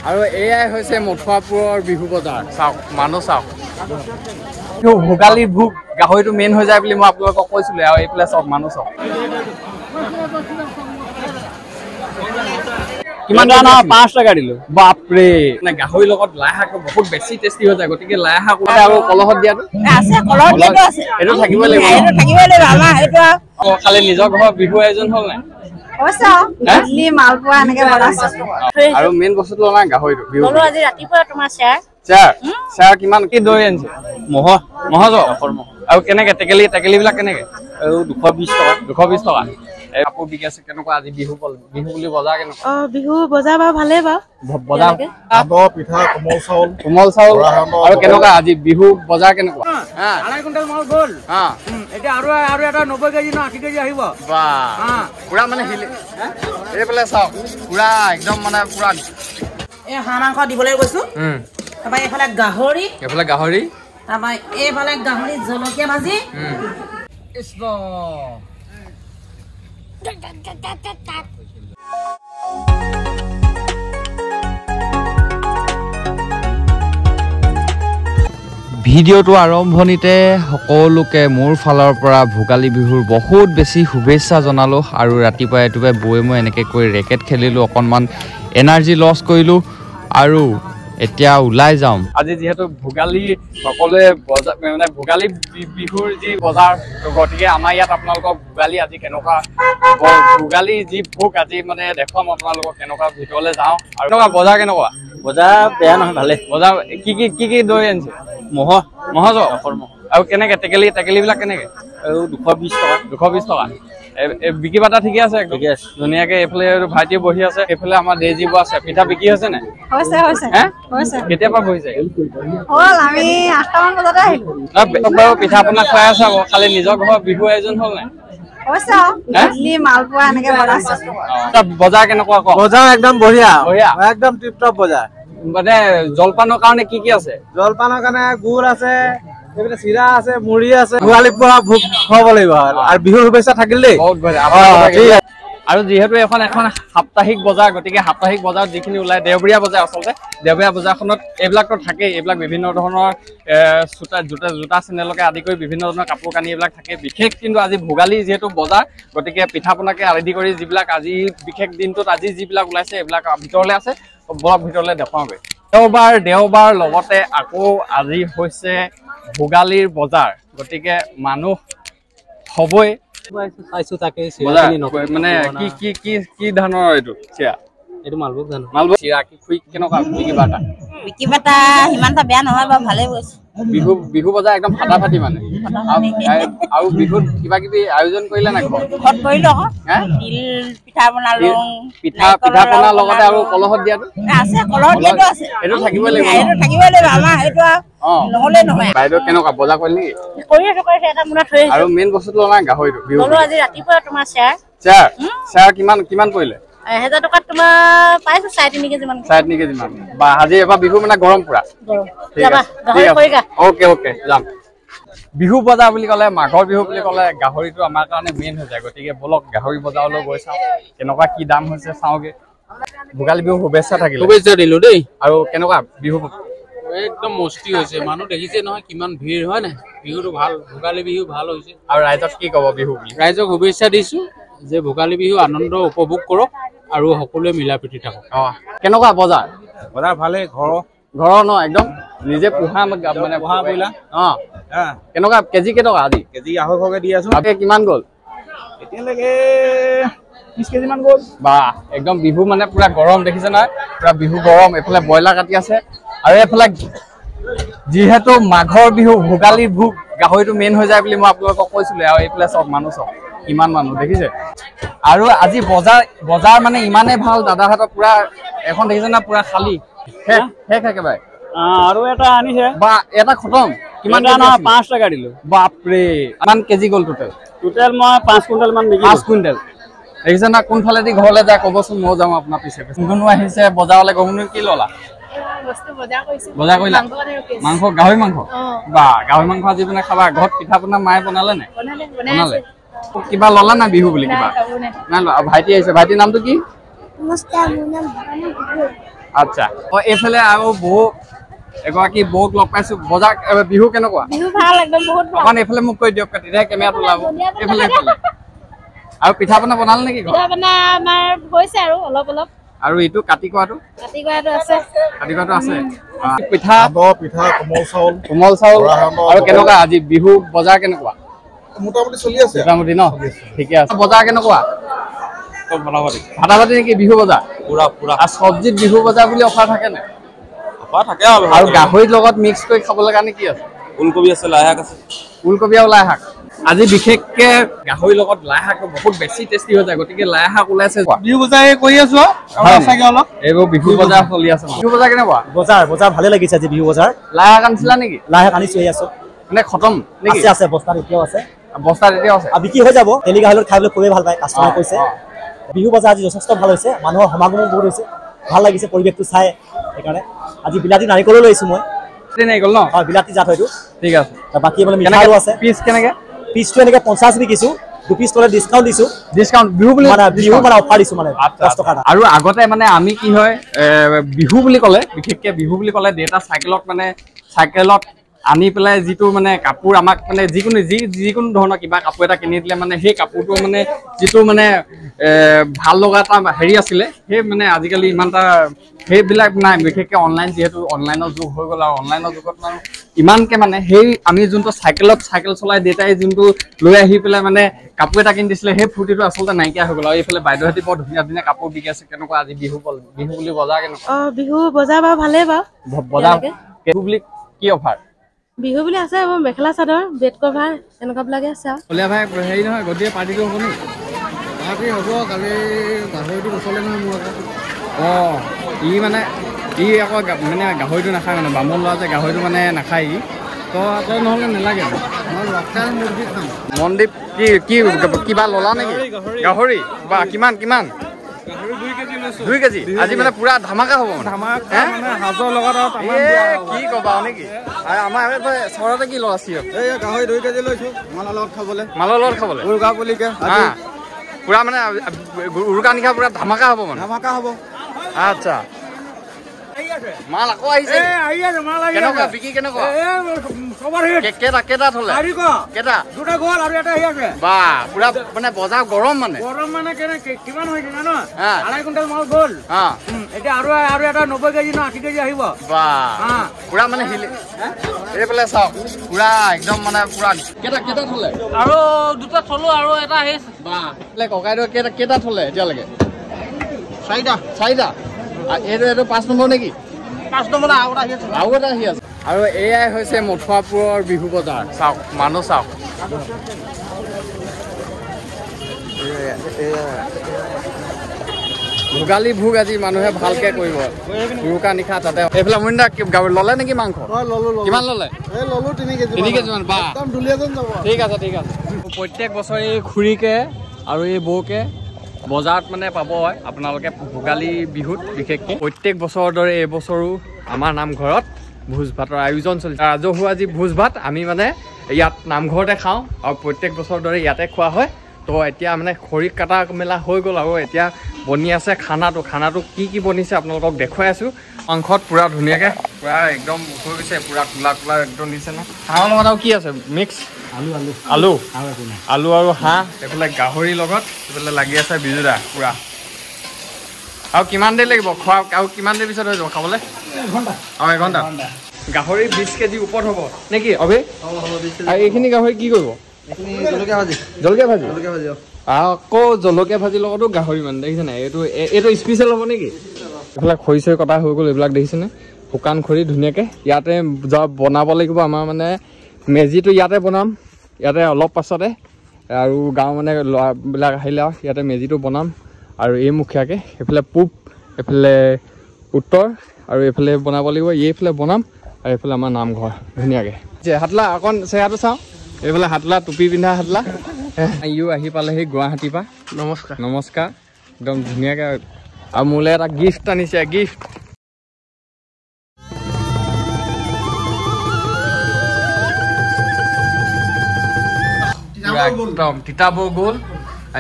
আৰু এয়াই হৈছে মথুৰাপুৰৰ বিহু বজাৰ চাওক মানুহ চাওক ভোগালী ভোগ গাহৰিটো মেইন হৈ যায় বুলি মই আপোনালোকক কৈছিলোঁ আৰু এইফালে চাওক মানুহ চাওক কিমান দাম 5 টকা দিলো বাপৰে মানে গাহৰি লগত লাই শাক বহুত বেছি টেষ্টি হৈ যায় গতিকে লাই শাক আৰু কলহত দিয়াটো আছে কলহত দিয়াটো আছে এইটো থাকিব লাগিব আমাৰ এইটো খালি নিজৰ ঘৰৰ বিহু আয়োজন হ'ল নাই হৈছে ইডলি মালপোৱা এনেকে বনাইছে আৰু মেইন বস্তুটো আমাৰ গাহৰিটো বিহু বলো আজি ৰাতিপুৱা তোমাৰ চাৰ কিমান কি দৈ আনিছে মহজ আৰু কেনেকে টেকেলি বিলাক কেনেকে 220 টকা কাপোৰ বিকি আছে কেনেকুৱা আজি বিহু বুলি বজাৰ কেনেকুৱা বিহু বজাৰ বাৰু ভালেই বাৰু বজাৰ পিঠা কোমল চাউল আৰু কেনেকুৱা আজি বিহু বজাৰ কেনেকুৱা 2.5 কুইণ্টেল মাল গ'ল এতিয়া আৰু এটা 90 কেজি ন 80 কেজি আহিব বাহ পুৰা মানে এইফালে চাওক পুৰা একদম মানে পুৰা এই হাঁহ মাংস দিবলৈ গৈছো তাৰপৰা এইফালে গাহৰি তাৰপৰা এইফালে গাহৰি জলকীয়া ভাজি কৃষ্ণ ভিডিঅ'টো আৰম্ভণিতে সকলোকে মোৰ ফালৰ পৰা ভোগালী বিহুৰ বহুত বেছি শুভেচ্ছা জনালোঁ আৰু ৰাতিপুৱাই বৈ মই এনেকৈ কৰি ৰেকেট খেলিলোঁ অকণমান এনাৰ্জি লছ কৰিলোঁ আৰু এতিয়া ওলাই যাম আজি যেহেতু ভোগালী সকলোৱে বজাৰ মানে ভোগালী বিহুৰ যি বজাৰ গতিকে আমাৰ ইয়াত আপোনালোকক ভোগালী আজি কেনেকুৱা ভোগালী যি ভোগ আজি মানে দেখুৱাম আপোনালোকক কেনেকুৱা ভিতৰলৈ যাওঁ আৰু কেনেকুৱা বজাৰ কেনেকুৱা বজাৰ বেয়া নহয় ভালে বজাৰ কি দৈ আনিছে মহজ আৰু কেনেকে টেকেলি বিলাক কেনেকে 220 টকা বিক্ৰী বাটা ঠিকে আছে ধুনীয়াকে এইফালে ভাইটিয়ে বহি আছে এইফালে আমাৰ দেজিব আছে পিঠা বিক্ৰী হৈছে নাই কেতিয়াৰ পৰা বহিছে আমি 8টা মান বজাতে আহিলো পিঠা পনা খুৱাই আছে আকৌ খালি নিজৰ ঘৰৰ বিহু আয়োজন হ'ল নাই ইডলি মালপোৱা এনেকে বনাইছে বজাৰ কেনেকুৱা কওক বজাৰ একদম বঢ়িয়া একদম টিপ টপ বজাৰ মানে জলপানৰ কাৰণে কি আছে জলপানৰ কাৰণে গুড় আছে এইফালে চিৰা আছে মুড়ি আছে ভোগালী পোৱা ভোগ খুৱাব লাগিব আৰু বিহুৰ শুভেচ্ছা থাকিল দেই আৰু যিহেতু এখন সাপ্তাহিক বজাৰ গতিকে সাপ্তাহিক বজাৰত যিখিনি ওলাই দেওবৰীয়া বজাৰ আচলতে দেওবৰীয়া বজাৰখনত এইবিলাকতো থাকেই এইবিলাক বিভিন্ন ধৰণৰ জোতা চেনেলকে আদি কৰি বিভিন্ন ধৰণৰ কাপোৰ কানি এইবিলাক থাকে বিশেষ কিন্তু আজি ভোগালী যিহেতু বজাৰ গতিকে পিঠা পনাকে আদি কৰি যিবিলাক আজি বিশেষ দিনটোত আজি যিবিলাক ওলাইছে এইবিলাক ভিতৰলৈ আছে বলক ভিতৰলৈ দেখুৱাওঁগৈ দেওবাৰ লগতে আকৌ আজি হৈছে ভোগালীৰ বজাৰ গতিকে মানুহ হ'বই চাইছো তাকে মানে কি ধানৰ এইটো চিৰা এইটো মালভোগ ধান চিৰা কেনেকুৱা বিক্ৰী বাটা সিমান এটা বেয়া নহয় বাৰু ভালেই গৈছে বিহু বজাৰ একদম ফাটাফাটি মানে আৰু বিহুত কিবা কিবি আয়োজন কৰিলে নাই ঘৰত কৰিলো আকৌ তিল পিঠা বনালো পিঠা পনাৰ লগতে আৰু কলহত দিয়াটো আছে কলহত দিয়াটো আছে এইটো থাকিবই লাগিব আমাৰ এইটো নহ'লে নহয় বাইদেউ কেনেকুৱা বজাৰ কৰিলে নেকি কৰি এটা মোনা থৈ আৰু মেইন বস্তুটো আমাৰ গাহৰিটো বিহু বলো আজি ৰাতিপুৱা তোমাৰ চাৰ কিমান পৰিলে 1000 টকাত তোমাৰ পাইছো 3.5 কেজি মান বা আজি এবাৰ বিহু মানে গৰম পুৰা ওকে যাম বিহু বজাৰ বুলি ক'লে মাঘৰ বিহু বুলি ক'লে গাহৰিটো আমাৰ কাৰণে মেইন হৈ যায় গতিকে বলক গাহৰি বজাৰলৈ গৈ চাওঁ কেনেকুৱা কি দাম হৈছে চাওঁগে ভোগালী বিহু শুভেচ্ছা থাকিলে শুভেচ্ছা দিলো দেই আৰু কেনেকুৱা বিহু একদম মস্তি হৈছে মানুহ দেখিছে নহয় কিমান ভিৰ হয় নাই বিহুটো ভাল ভোগালী বিহু ভাল হৈছে আৰু ৰাইজক কি ক'ব বিহু বুলি ৰাইজক শুভেচ্ছা দিছো যে ভোগালী বিহু আনন্দ উপভোগ কৰক আৰু সকলোৱে মিলা প্ৰীতি থাকক কেনেকুৱা বজাৰ ভালে ঘৰৰ ন একদম নিজে পোহা মানে পোহা বইলা কেনেকুৱা কেজি কেইটকা আজি কেজি 250কে দি আছো কিমান গ'ল এতিয়ালৈকে 30 কেজি মান গ'ল বা একদম বিহু মানে পুৰা গৰম দেখিছে নহয় পুৰা বিহু গৰম এইফালে ব্ৰইলাৰ কাটি আছে আৰু এইফালে যিহেতু মাঘৰ বিহু ভোগালী ভোগ গাহৰিটো মেইন হৈ যায় বুলি মই আপোনালোকক কৈছিলোঁ আৰু এইফালে চব মানুহ চব কিমান মানুহ দেখিছে আৰু আজি বজাৰ মানে ইমানেই ভাল দাদাহঁতৰ পুৰা এখন দেখিছে না পুৰা খালী শেষ একেবাৰে আৰু এটা আনিছে বা এটা খতম কিমান 5 টকা দিলো বাপৰে কিমান কেজি গ'ল টোটেল মই 5 কুইণ্টেল মান বিকি 5 কুইণ্টেল দেখিছে না কোনফালেদি ঘৰলৈ যায় ক'বচোন মই যাওঁ আপোনাৰ পিছে কোনো আহিছে বজাৰলৈ গমনো কি ল'লা বজাৰ কৰিলা মাংস গাহৰি মাংস বা গাহৰি মাংস আজি মানে খাবা ঘৰত পিঠা পনা মায়ে বনালে নাই বনালে কিবা ল'লা না বিহু বুলি কিবা নাই লোৱা ভাইটি আহিছে ভাইটিৰ নামটো কি আচ্ছা এইফালে আৰু বহু এগৰাকী বহুত লগ পাইছো বজাৰ বিহু কেনেকুৱা বিহু ভাল একদম বহুত ভাল অকণ এইফালে মোক কৈ দিয়ক তেতিয়া কেমেৰাত ওলাব এইফালে আৰু পিঠা পনা বনালে নেকি পিঠা পনা আমাৰ হৈছে আৰু অলপ অলপ আৰু এইটো কাটি কোৱাটো আছে পিঠা পিঠা কোমল চাউল আৰু কেনেকুৱা আজি বিহু বজাৰ কেনেকুৱা মোটামুটি চলি আছে মোটামুটি ন ঠিকে আছে বজাৰ কেনেকুৱা ভাটাবাটি নেকি বিহু বজাৰ পুৰা পুৰা আৰু চব্জিত বিহু বজাৰ বুলি অফাৰ থাকে নে অফাৰ থাকে আৰু গাহৰিৰ লগত মিক্স কৰি খাবলৈ কাৰণে কি আছে ওলকবি আছে লাই শাক আছে ওলকবি আৰু লাই শাক আজি বিশেষকে গাহৰিৰ লগত লাই শাক বহুত বেছি টেষ্টি হৈ যায় গতিকে লাই শাক ওলাইছে বিহু বজাৰ কৰি আছো অলপ এইবোৰ বিহু বজাৰ চলি আছে বিহু বজাৰ কেনেকুৱা বজাৰ ভালে লাগিছে আজি বিহু বজাৰ লাই শাক আনিছিলা নেকি লাই শাক আনিছো আছো মানে খতম নেকি আছে বস্তাত এতিয়াও আছে বস্তাত এতিয়াও আছে আৰু বিক্ৰী হৈ যাব তেলি গাহৰি খাবলৈ খুবেই ভাল পায় কাষ্টমাৰে কৈছে বিহু বজাৰ আজি যথেষ্ট ভাল হৈছে মানুহৰ সমাগমো বহুত হৈছে ভাল লাগিছে পৰিৱেশটো চাই সেইকাৰণে আজি বিলাতী নাৰিকলো লৈছো মই নাৰিকল ন হয় বিলাতী জাত হয়তো ঠিক আছে বাকী মানে মিঠাইও আছে পিচ কেনেকে পিচটো এনেকে 50 বিকিছো 2 পিচ তলে ডিসকাউন্ট দিছো ডিসকাউন্ট বিহু বুলি মানে অফাৰ দিছো মানে 10 টকা আৰু আগতে মানে আমি কি হয় বিহু বুলি ক'লে বিশেষকে বিহু বুলি ক'লে দেটা সাইকেলত আনি পেলাই যিটো মানে কাপোৰ আমাক মানে যিকোনো ধৰণৰ কিবা কাপোৰ এটা কিনি দিলে মানে সেই কাপোৰটো মানে যিটো মানে ভাল লগা এটা হেৰি আছিলে সেই মানে আজিকালি ইমানটা সেইবিলাক নাই বিশেষকে অনলাইন যেহেতু অনলাইনৰ যুগ হৈ গ'ল আৰু অনলাইনৰ যুগত মানে ইমানকে মানে সেই আমি যোনটো চাইকেল চলাই দেতাই যোনটো লৈ আহি পেলাই মানে কাপোৰ এটা কিনি দিছিলে সেই ফূৰ্তিটো আচলতে নাইকিয়া হৈ গ'ল আৰু এইফালে বাইদেউহঁতে বৰ ধুনীয়া ধুনীয়া কাপোৰ বিকি আছে কেনেকুৱা আজি বিহু বুলি বজাৰ কেনেকুৱা বিহু বজাৰ বাৰু ভালেই বাৰু বজাৰ বিহু বুলি কি অফাৰ বিহু বুলি আছে মেখেলা চাদৰ বেড কভাৰ এনেকুৱা বিলাকে আছে কলিয়া ভাই হেৰি নহয় গতিকে পাৰ্টিটো হ'ব নেকি পাৰ্টি হ'ব কালি গাহৰিটো নচলে নহয় মোৰ ই মানে আকৌ মানে গাহৰিটো নাখায় মানে বামুণ ল'ৰা যে গাহৰিটো মানে নাখায় ই তই নহ'লে নালাগে মনদীপ কি কিবা ল'লা নেকি গাহৰি বা কিমান 2 কেজি আজি মানে পুৰা ধামাকা হ'ব কি কবা নেকি আমাৰ চহৰতে কি ল'ৰা চিৰ গাহৰি 2 কেজি লৈছো মালৰ লগত খাবলৈ উৰুকা পুলিকে পুৰা মানে উৰুকা নিশা পুৰা ধামাকা হ'ব মানে আচ্ছা মাল আকৌ আহিছে কেনেকুৱা বিকি কেনেকুৱা কেইটা থলে কেইটা দুটা গ'ল আৰু এটা আহি আছে বা পুৰা মানে বজাৰ গৰম মানে কিমান হৈছে জানো 2.5 কুইণ্টেল মাল গ'ল এতিয়া আৰু এটা 90 কেজি ন 80 কেজি আহিব বা পুৰা মানে এইফালে চাওক পুৰা একদম মানে পুৰা কেইটা থলে আৰু দুটা থলো আৰু এটা আহিছে বা ককাইদেউ কেইটা থলে এতিয়ালৈকে 4টা এইটো 5 নম্বৰ নেকি 5 নম্বৰ আৰু এটা আহি আছে আৰু এয়াই হৈছে মথুৰাপুৰৰ বিহু বজাৰ চাওক মানুহ চাওক ভোগালী ভোগ আজি মানুহে ভালকে কৰিব উৰুকা নিশা তাতে এইফালে মইনা ল'লে নেকি মাংস কিমান ল'লে 3 কেজি মান বা ঠিক আছে প্ৰত্যেক বছৰে এই খুৰীকে আৰু এই বৌকে বজাৰত মানে পাব হয় আপোনালোকে ভোগালী বিহুত বিশেষকৈ প্ৰত্যেক বছৰৰ দৰে এইবছৰো আমাৰ নামঘৰত ভোজ ভাতৰ আয়োজন চলিছে ৰাজহুৱা যি ভোজ ভাত আমি মানে ইয়াত নামঘৰতে খাওঁ আৰু প্ৰত্যেক বছৰৰ দৰে ইয়াতে খোৱা হয় তো এতিয়া মানে খৰি কাটা মেলা হৈ গ'ল আৰু এতিয়া বনি আছে খানাটো কি বনিছে আপোনালোকক দেখুৱাই আছোঁ মাংসত পুৰা ধুনীয়াকৈ পুৰা একদম হৈ গৈছে পুৰা কোলা একদম দিছে ন হাঁহৰ লগত আৰু কি আছে মিক্স আলু আৰু হাঁহ এইফালে গাহৰিৰ লগত এইফালে লাগি আছে বিজুদা পুৰা আৰু কিমান দেৰি লাগিব খোৱা আৰু কিমান দেৰি পিছত হৈ যাব খাবলৈ 1 ঘণ্টা গাহৰি 20 কেজি ওপৰত হ'ব নেকি অভি আৰু এইখিনি গাহৰি কি কৰিব জলকীয়া ভাজি আকৌ জলকীয়া ভাজিৰ লগতো গাহৰি মানে দেখিছে নাই এইটো স্পেচিয়েল হ'ব নেকি এইফালে খৰি চৰি কটা হৈ গ'ল এইবিলাক দেখিছেনে শুকান খৰি ধুনীয়াকৈ ইয়াতে বনাব লাগিব আমাৰ মানে মেজিটো ইয়াতে বনাম ইয়াতে অলপ পাছতে আৰু গাঁও মানে ল'ৰাবিলাক আহিলে আৰু ইয়াতে মেজিটো বনাম আৰু এই মুখীয়াকৈ এইফালে পূব এইফালে উত্তৰ আৰু এইফালে বনাব লাগিব এইফালে বনাম আৰু এইফালে আমাৰ নামঘৰ ধুনীয়াকৈ হাতলা অকণ চেহেৰাটো চাওঁ এইফালে হাতলা টুপি পিন্ধা হাতলা ইও আহি পালেহি গুৱাহাটীৰ পৰা নমস্কাৰ একদম ধুনীয়াকৈ আৰু মোলৈ এটা গিফ্ট আনিছে গিফ্ট একদম তিতাবৰ গ'ল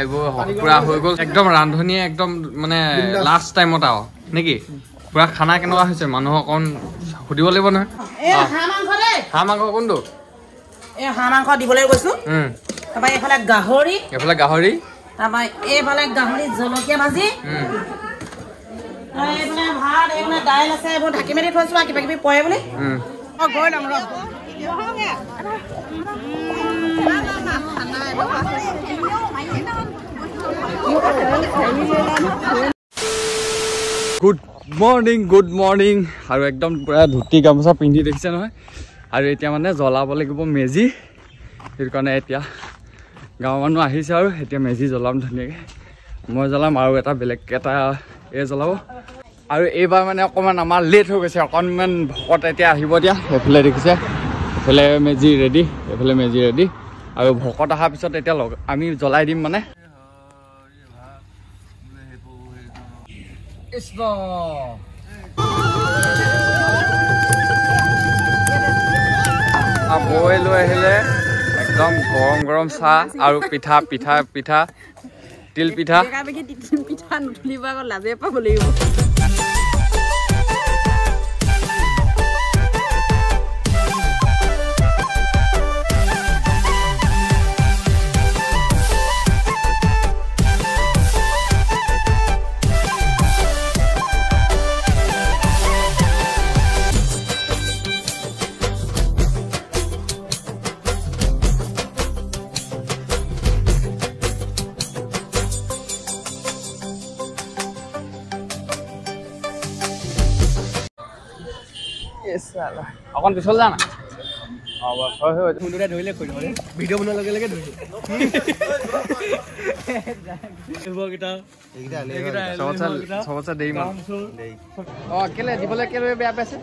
এইবোৰ পুৰা হৈ গ'ল একদম ৰান্ধনীয়ে একদম মানে লাষ্ট টাইমত আৰু নেকি পুৰা খানা কেনেকুৱা হৈছে মানুহক অকণ সুধিব লাগিব নহয় এই হাঁহ মাংস দেই হাঁহ মাংস কোনটো এই হাঁহ মাংস দিবলৈ কৈছো তাৰপৰা এইফালে গাহৰি তাৰপৰা এইফালে গাহৰি জলকীয়া ভাজি এইফালে ভাত এইফালে দাইল আছে এইবোৰ ঢাকি মেলি থৈছো আৰু কিবা কিবি পৰে বুলি গৈ লওঁ ৰ গুড মৰ্ণিং আৰু একদম পুৰা ধুতি গামোচা পিন্ধি দেখিছে নহয় আৰু এতিয়া মানে জ্বলাব লাগিব মেজি সেইটো কাৰণে এতিয়া গাঁৱৰ মানুহ আহিছে আৰু এতিয়া মেজি জ্বলাম ধুনীয়াকৈ মই জ্বলাম আৰু এটা বেলেগ এটা জ্বলাব আৰু এইবাৰ মানে অকণমান আমাৰ লেট হৈ গৈছে অকণমান ভকত এতিয়া আহিব দিয়া এইফালে দেখিছে এইফালে মেজি ৰেডি আৰু ভকত অহাৰ পিছত এতিয়া আমি জ্বলাই দিম মানে বৈ লৈ আহিলে একদম গৰম চাহ আৰু পিঠা তিল পিঠা নুঠুলিব আকৌ লাজে পাব লাগিব অকণ পিছল যা না ধৰিলে ভিডিঅ' বনোৱাৰ লগে লগে চবচে দেৰি কেলে দিবলৈ কেলে বেয়া পাইছে